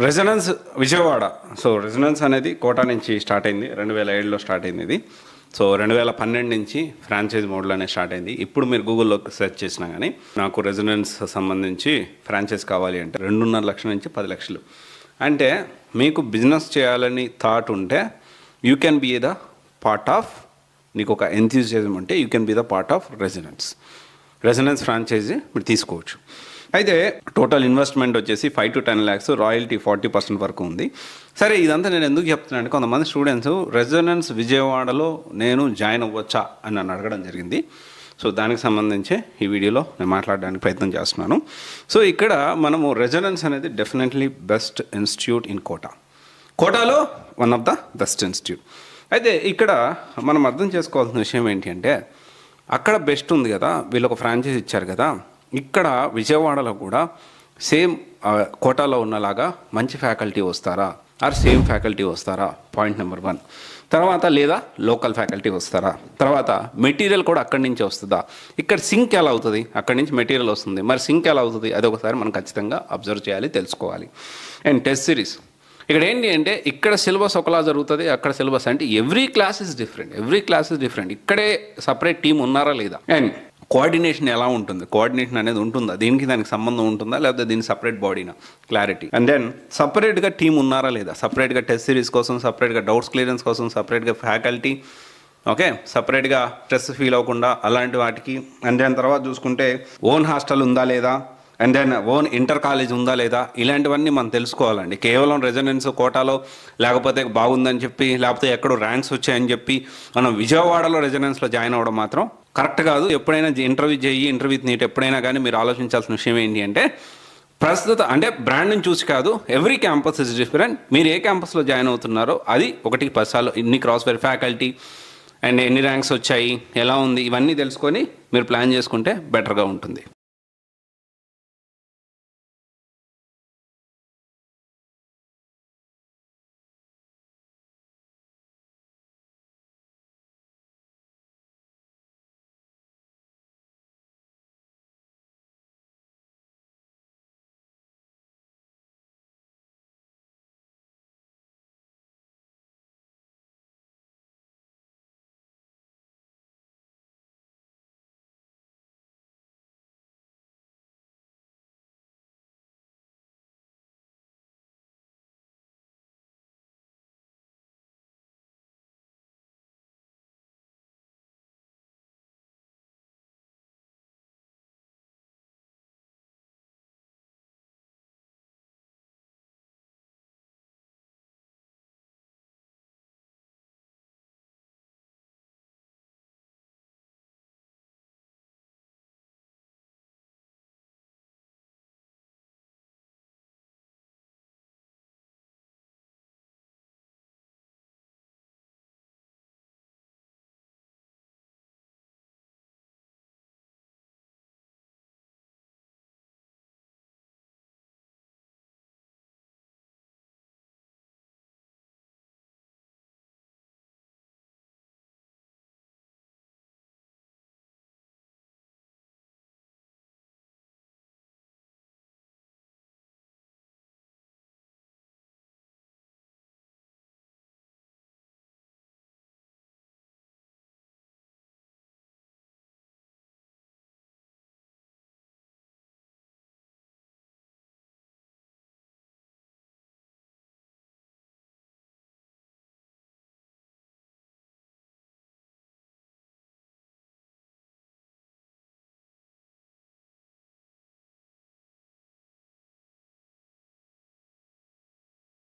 Resonance Vijayawada. So resonance అనేది quota నుంచి start అయింది, 2007లో స్టార్ట్ అయింది ఇది. సో 2012 నుంచి ఫ్రాంచైజ్ మోడ్లోనే స్టార్ట్ అయింది. ఇప్పుడు మీరు గూగుల్లో సెర్చ్ చేసినా కానీ నాకు రెజొనెన్స్ సంబంధించి ఫ్రాంచైజ్ కావాలి అంటే 2.5 లక్షల నుంచి 10 లక్షలు. అంటే మీకు బిజినెస్ చేయాలని థాట్ ఉంటే you can be the part of, నీకు ఒక ఎంథ్యూజియాజం ఉంటే you can be the part of resonance franchise మీరు తీసుకోవచ్చు. అయితే టోటల్ ఇన్వెస్ట్మెంట్ వచ్చేసి 5 to 10 lakhs, రాయల్టీ 40% వరకు ఉంది. సరే, ఇదంతా నేను ఎందుకు చెప్తున్నాను అంటే కొంతమంది స్టూడెంట్స్ రెజొనెన్స్ విజయవాడలో నేను జాయిన్ అవ్వచ్చా అని నన్ను అడగడం జరిగింది. సో దానికి సంబంధించి ఈ వీడియోలో నేను మాట్లాడడానికి ప్రయత్నం చేస్తున్నాను. సో ఇక్కడ మనము రెజొనెన్స్ అనేది డెఫినెట్లీ బెస్ట్ ఇన్స్టిట్యూట్ ఇన్ కోటాలో one of the best institute. అయితే ఇక్కడ మనం అర్థం చేసుకోవాల్సిన విషయం ఏంటి అంటే అక్కడ బెస్ట్ ఉంది కదా, వీళ్ళు ఒక ఫ్రాంచైజ్ ఇచ్చారు కదా, ఇక్కడ విజయవాడలో కూడా సేమ్ కోటాలో ఉన్నలాగా మంచి ఫ్యాకల్టీ వస్తారా ఆర్ సేమ్ ఫ్యాకల్టీ వస్తారా, పాయింట్ నెంబర్ 1. తర్వాత లేదా లోకల్ ఫ్యాకల్టీ వస్తారా, తర్వాత మెటీరియల్ కూడా అక్కడి నుంచి వస్తుందా, ఇక్కడ సింక్ ఎలా అవుతుంది, అక్కడి నుంచి మెటీరియల్ వస్తుంది, మరి సింక్ ఎలా అవుతుంది అది ఒకసారి మనం ఖచ్చితంగా అబ్జర్వ్ చేయాలి, తెలుసుకోవాలి. అండ్ టెస్ట్ సిరీస్ ఇక్కడ ఏంటి అంటే ఇక్కడ సిలబస్ ఒకలా జరుగుతుంది, అక్కడ సిలబస్ అంటే ఎవ్రీ క్లాస్ ఇస్ డిఫరెంట్. ఇక్కడే సపరేట్ టీం ఉన్నారా లేదా, అండ్ కోఆర్డినేషన్ ఎలా ఉంటుంది, కోఆర్డినేషన్ అనేది ఉంటుందా, దానికి సంబంధం ఉంటుందా, లేకపోతే దీని సపరేట్ బాడీనా, క్లారిటీ. అండ్ దెన్ సపరేట్గా టీం ఉన్నారా లేదా, సపరేట్గా టెస్ట్ సిరీస్ కోసం, సపరేట్గా డౌట్స్ క్లియరెన్స్ కోసం, సపరేట్గా ఫ్యాకల్టీ, ఓకే, సపరేట్గా స్ట్రెస్ ఫీల్ అవ్వకుండా అలాంటి వాటికి. అండ్ దెన్ తర్వాత చూసుకుంటే ఓన్ హాస్టల్ ఉందా లేదా, and then own inter college ఉందా లేదా, ఇలాంటివన్నీ మనం తెలుసుకోవాలండి. కేవలం రెజొనెన్స్ కోటాలో లేకపోతే బాగుందని చెప్పి, లేకపోతే ఎక్కడో ర్యాంక్స్ వచ్చాయని చెప్పి మనం విజయవాడలో రెజొనెన్స్లో జాయిన్ అవ్వడం మాత్రం కరెక్ట్ కాదు. ఎప్పుడైనా ఇంటర్వ్యూ నీట్ ఎప్పుడైనా కానీ మీరు ఆలోచించాల్సిన విషయం ఏంటి అంటే ప్రస్తుత అంటే బ్రాండ్ని చూసి కాదు, ఎవ్రీ క్యాంపస్ ఇస్ డిఫరెంట్. మీరు ఏ క్యాంపస్లో జాయిన్ అవుతున్నారో అది 1-10 సార్లు ఇన్ని క్రాస్ వేర్ ఫ్యాకల్టీ అండ్ ఎన్ని ర్యాంక్స్ వచ్చాయి, ఎలా ఉంది, ఇవన్నీ తెలుసుకొని మీరు ప్లాన్ చేసుకుంటే బెటర్గా ఉంటుంది.